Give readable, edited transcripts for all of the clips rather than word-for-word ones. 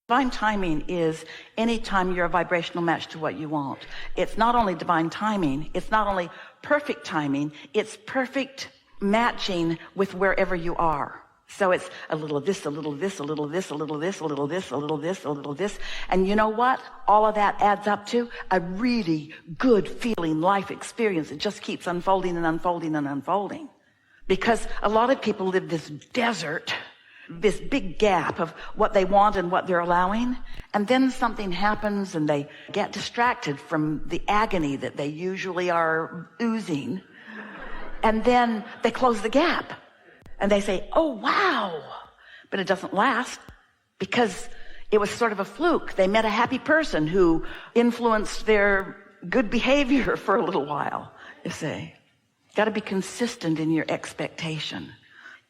Divine timing is anytime you're a vibrational match to what you want. It's not only divine timing, it's not only perfect timing, it's perfect matching with wherever you are. So it's a little of this, a little of this, a little of this, a little of this, a little of this, a little of this, a little of this. And you know what? All of that adds up to a really good feeling life experience. It just keeps unfolding and unfolding and unfolding. Because a lot of people live this desert, this big gap of what they want and what they're allowing, and then something happens and they get distracted from the agony that they usually are oozing, and then they close the gap and they say, oh wow, but it doesn't last because it was sort of a fluke. They met a happy person who influenced their good behavior for a little while. You see, got to be consistent in your expectation.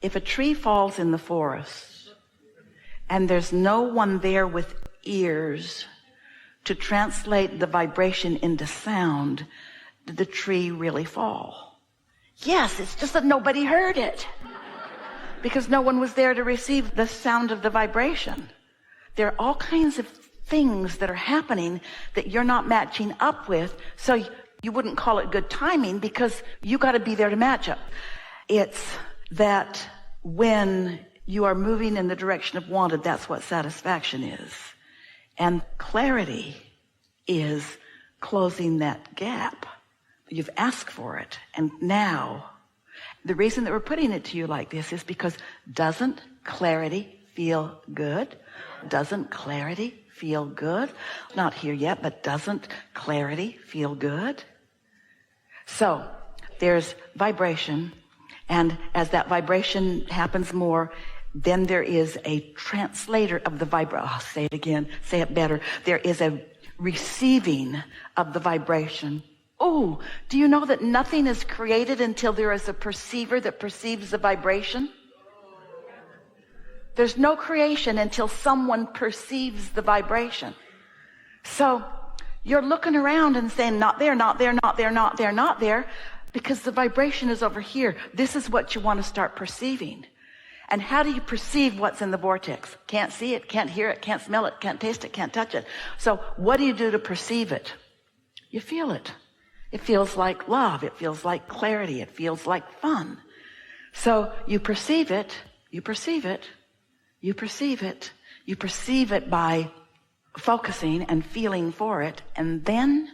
If a tree falls in the forest and there's no one there with ears to translate the vibration into sound, did the tree really fall? Yes, it's just that nobody heard it because no one was there to receive the sound of the vibration. There are all kinds of things that are happening that you're not matching up with, so you wouldn't call it good timing because you got to be there to match up. It's that when you are moving in the direction of wanted, that's what satisfaction is. And clarity is closing that gap. You've asked for it. And now, the reason that we're putting it to you like this is because doesn't clarity feel good? Doesn't clarity feel good? Not here yet, but doesn't clarity feel good? So, there's vibration. And as that vibration happens more, then there is a translator of the vibration. I'll say it again, say it better. There is a receiving of the vibration. Oh, do you know that nothing is created until there is a perceiver that perceives the vibration? There's no creation until someone perceives the vibration. So you're looking around and saying, not there, not there, not there, not there, not there. Because the vibration is over here. This is what you want to start perceiving. And how do you perceive what's in the vortex? Can't see it, can't hear it, can't smell it, can't taste it, can't touch it. So what do you do to perceive it? You feel it. It feels like love. It feels like clarity. It feels like fun. So you perceive it, you perceive it, you perceive it. You perceive it by focusing and feeling for it. And then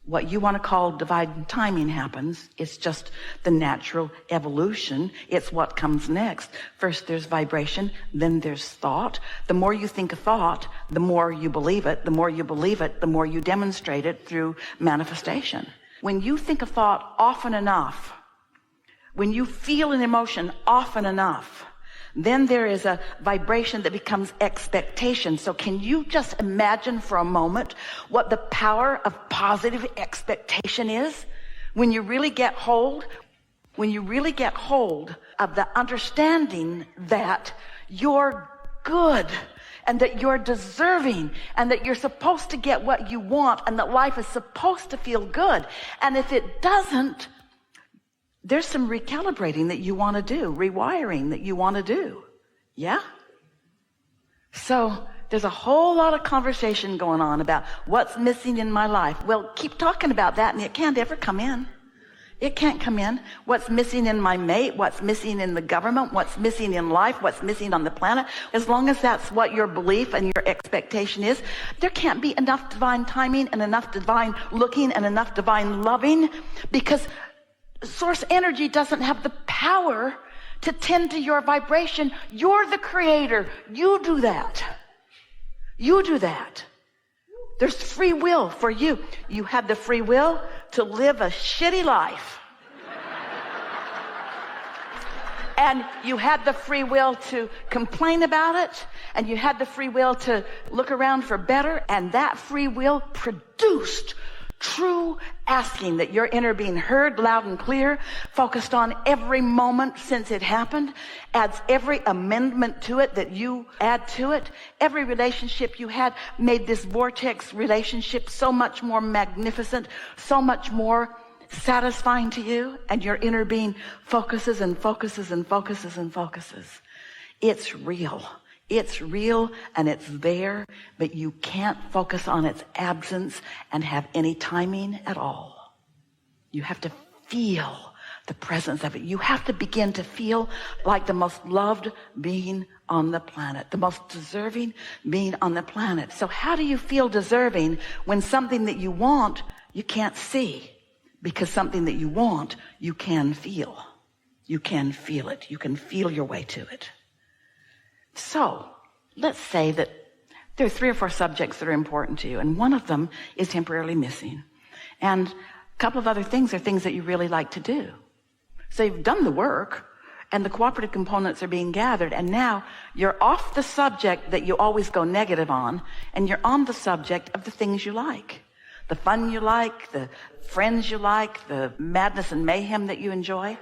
what you want to call divine timing happens. It's just the natural evolution. It's what comes next. First there's vibration, then there's thought. The more you think a thought, the more you believe it. The more you believe it, the more you demonstrate it through manifestation. When you think a thought often enough, when you feel an emotion often enough, then there is a vibration that becomes expectation. So can you just imagine for a moment what the power of positive expectation is? When you really get hold of the understanding that you're good and that you're deserving and that you're supposed to get what you want and that life is supposed to feel good. And if it doesn't, there's some recalibrating that you want to do, rewiring that you want to do. Yeah? So there's a whole lot of conversation going on about what's missing in my life. Well, keep talking about that and it can't ever come in. It can't come in. What's missing in my mate, what's missing in the government, what's missing in life, what's missing on the planet. As long as that's what your belief and your expectation is, there can't be enough divine timing and enough divine looking and enough divine loving, because source energy doesn't have the power to tend to your vibration. You're the creator. You do that. You do that. There's free will for you. You have the free will to live a shitty life. And you had the free will to complain about it. And you had the free will to look around for better. And that free will produced true asking, that your inner being heard loud and clear, focused on every moment since it happened, adds every amendment to it that you add to it. Every relationship you had made this vortex relationship so much more magnificent, so much more satisfying to you, and your inner being focuses and focuses and focuses and focuses. It's real. It's real and it's there, but you can't focus on its absence and have any timing at all. You have to feel the presence of it. You have to begin to feel like the most loved being on the planet, the most deserving being on the planet. So how do you feel deserving when something that you want, you can't see? Because something that you want, you can feel. You can feel it. You can feel your way to it. So let's say that there are 3 or 4 subjects that are important to you, and one of them is temporarily missing. And a couple of other things are things that you really like to do. So you've done the work, and the cooperative components are being gathered, and now you're off the subject that you always go negative on, and you're on the subject of the things you like. The fun you like, the friends you like, the madness and mayhem that you enjoy.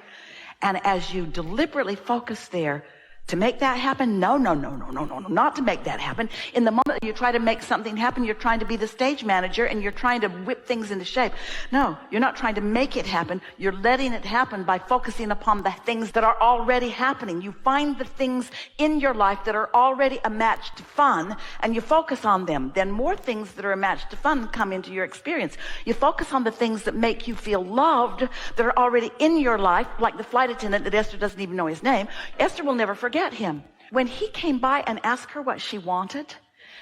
And as you deliberately focus there, to make that happen? No, not to make that happen. In the moment that you try to make something happen, you're trying to be the stage manager and you're trying to whip things into shape. No, you're not trying to make it happen. You're letting it happen by focusing upon the things that are already happening. You find the things in your life that are already a match to fun and you focus on them. Then more things that are a match to fun come into your experience. You focus on the things that make you feel loved, that are already in your life, like the flight attendant that Esther doesn't even know his name. Esther will never forget him. When he came by and asked her what she wanted,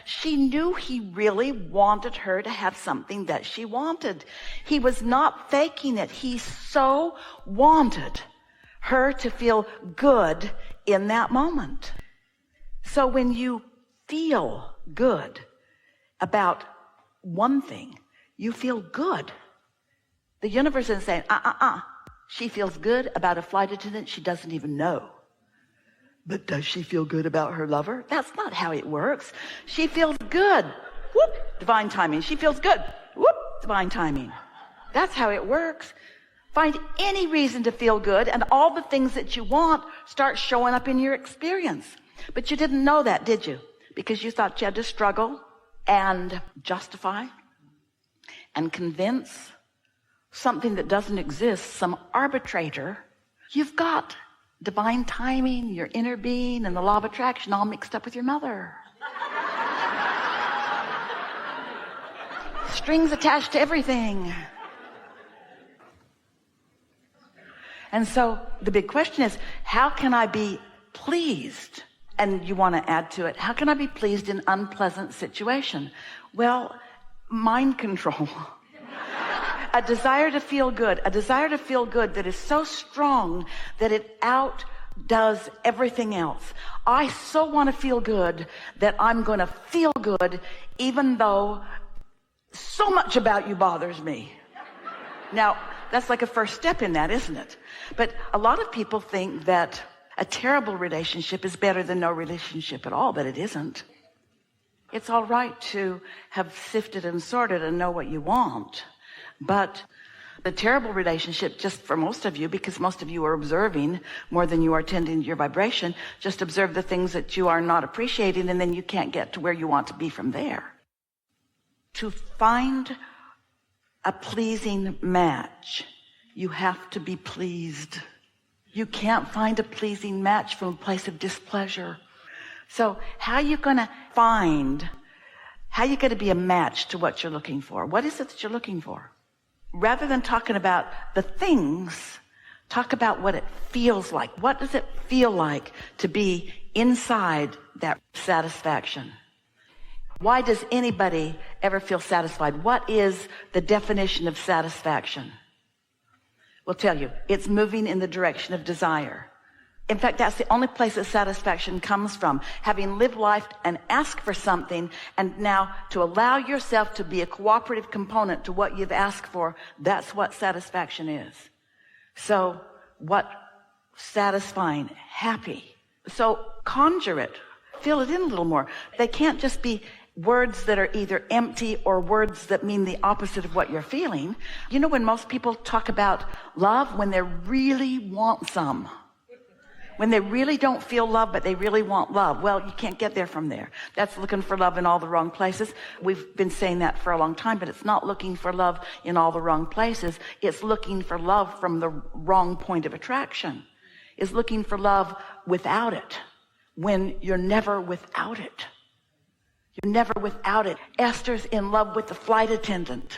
she knew he really wanted her to have something that she wanted. He was not faking it. He so wanted her to feel good in that moment. So when you feel good about one thing, you feel good. The universe isn't saying, she feels good about a flight attendant she doesn't even know. But does she feel good about her lover? That's not how it works. She feels good. Whoop, divine timing. She feels good. Whoop, divine timing. That's how it works. Find any reason to feel good, and all the things that you want start showing up in your experience. But you didn't know that, did you? Because you thought you had to struggle and justify and convince something that doesn't exist, some arbitrator. You've got divine timing, your inner being, and the law of attraction all mixed up with your mother. Strings attached to everything. And so the big question is, how can I be pleased? And you want to add to it, how can I be pleased in unpleasant situation? Well, mind control. A desire to feel good that is so strong that it outdoes everything else. I so want to feel good that I'm going to feel good even though so much about you bothers me. Now, that's like a first step in that, isn't it? But a lot of people think that a terrible relationship is better than no relationship at all, but it isn't. It's all right to have sifted and sorted and know what you want. But the terrible relationship, just for most of you, because most of you are observing more than you are tending to your vibration, just observe the things that you are not appreciating, and then you can't get to where you want to be from there. To find a pleasing match, you have to be pleased. You can't find a pleasing match from a place of displeasure. So how are you going to be a match to what you're looking for? What is it that you're looking for? Rather than talking about the things, talk about what it feels like. What does it feel like to be inside that satisfaction? Why does anybody ever feel satisfied? What is the definition of satisfaction? We'll tell you, it's moving in the direction of desire. In fact, that's the only place that satisfaction comes from. Having lived life and asked for something, and now to allow yourself to be a cooperative component to what you've asked for, that's what satisfaction is. So, what satisfying, happy. So, conjure it. Fill it in a little more. They can't just be words that are either empty or words that mean the opposite of what you're feeling. You know when most people talk about love? When they really want some. When they really don't feel love, but they really want love. Well, you can't get there from there. That's looking for love in all the wrong places. We've been saying that for a long time, but it's not looking for love in all the wrong places. It's looking for love from the wrong point of attraction. It's looking for love without it. when you're never without it. You're never without it. Esther's in love with the flight attendant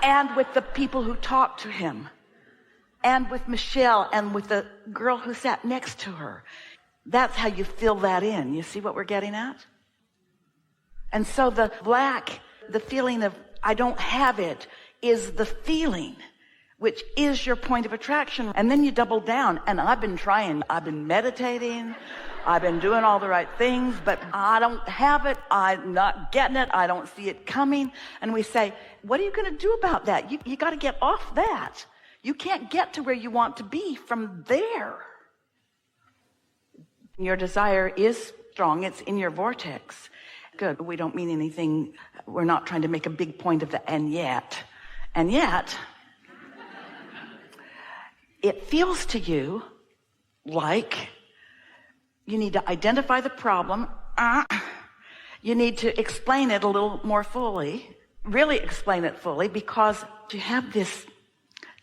and with the people who talk to him, and with Michelle, and with the girl who sat next to her. That's how you fill that in. You see what we're getting at? And so the black, the feeling of I don't have it, is the feeling, which is your point of attraction. And then you double down. And I've been trying. I've been meditating. I've been doing all the right things, but I don't have it. I'm not getting it. I don't see it coming. And we say, what are you going to do about that? You got to get off that. You can't get to where you want to be from there. Your desire is strong. It's in your vortex. Good. We don't mean anything. We're not trying to make a big point of the and yet. And yet, it feels to you like you need to identify the problem. You need to explain it a little more fully, really explain it fully, because you have this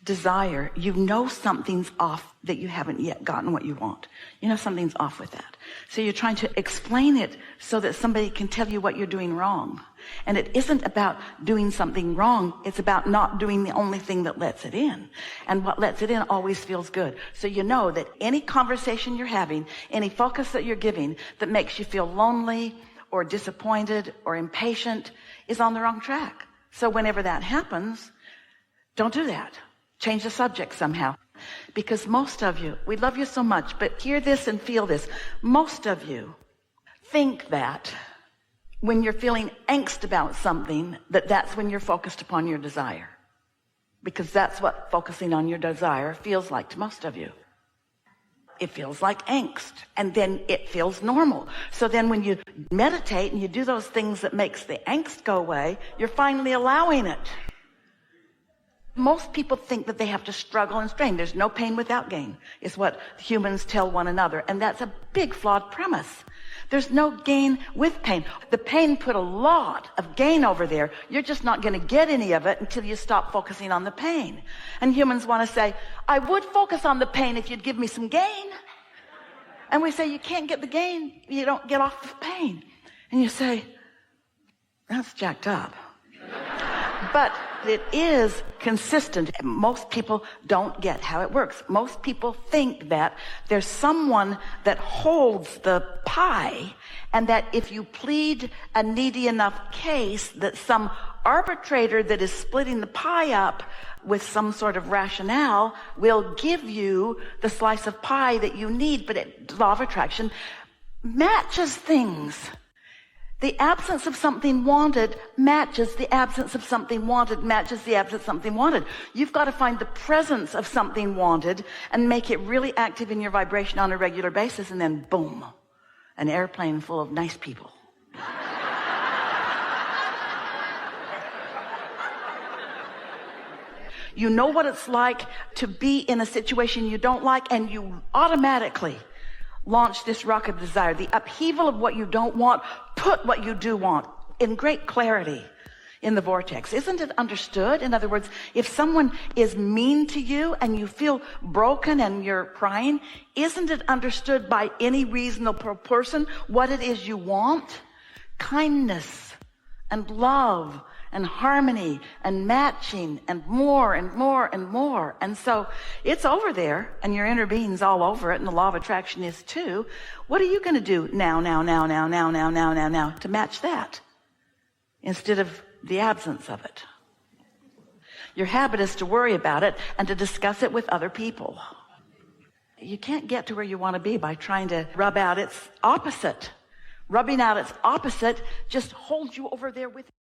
desire. You know something's off, that you haven't yet gotten what you want. You know something's off with that. So you're trying to explain it so that somebody can tell you what you're doing wrong. And it isn't about doing something wrong. It's about not doing the only thing that lets it in. And what lets it in always feels good. So you know that any conversation you're having, any focus that you're giving that makes you feel lonely or disappointed or impatient is on the wrong track. So whenever that happens, don't do that. Change the subject somehow. Because most of you, we love you so much, but hear this and feel this. Most of you think that when you're feeling angst about something, that's when you're focused upon your desire. Because that's what focusing on your desire feels like to most of you. It feels like angst, and then it feels normal. So then when you meditate and you do those things that makes the angst go away, you're finally allowing it. Most people think that they have to struggle and strain. There's no pain without gain, is what humans tell one another. And that's a big flawed premise. There's no gain with pain. The pain put a lot of gain over there. You're just not going to get any of it until you stop focusing on the pain. And humans want to say, I would focus on the pain if you'd give me some gain. And we say, you can't get the gain. You don't get off the pain. And you say, that's jacked up. But it is consistent. Most people don't get how it works. Most people think that there's someone that holds the pie, and that if you plead a needy enough case, that some arbitrator that is splitting the pie up with some sort of rationale will give you the slice of pie that you need. But law of attraction matches things. The absence of something wanted matches the absence of something wanted, matches the absence of something wanted. You've got to find the presence of something wanted and make it really active in your vibration on a regular basis, and then boom, an airplane full of nice people. You know what it's like to be in a situation you don't like, and you automatically launch this rocket of desire, the upheaval of what you don't want, put what you do want in great clarity in the vortex. Isn't it understood? In other words, if someone is mean to you and you feel broken and you're crying, isn't it understood by any reasonable person what it is you want? Kindness and love and harmony and matching and more and more and more. And so it's over there, and your inner being's all over it, and the law of attraction is too. What are you going to do now to match that instead of the absence of it? Your habit is to worry about it and to discuss it with other people. You can't get to where you want to be by trying to rub out its opposite. Rubbing out its opposite just holds you over there with it.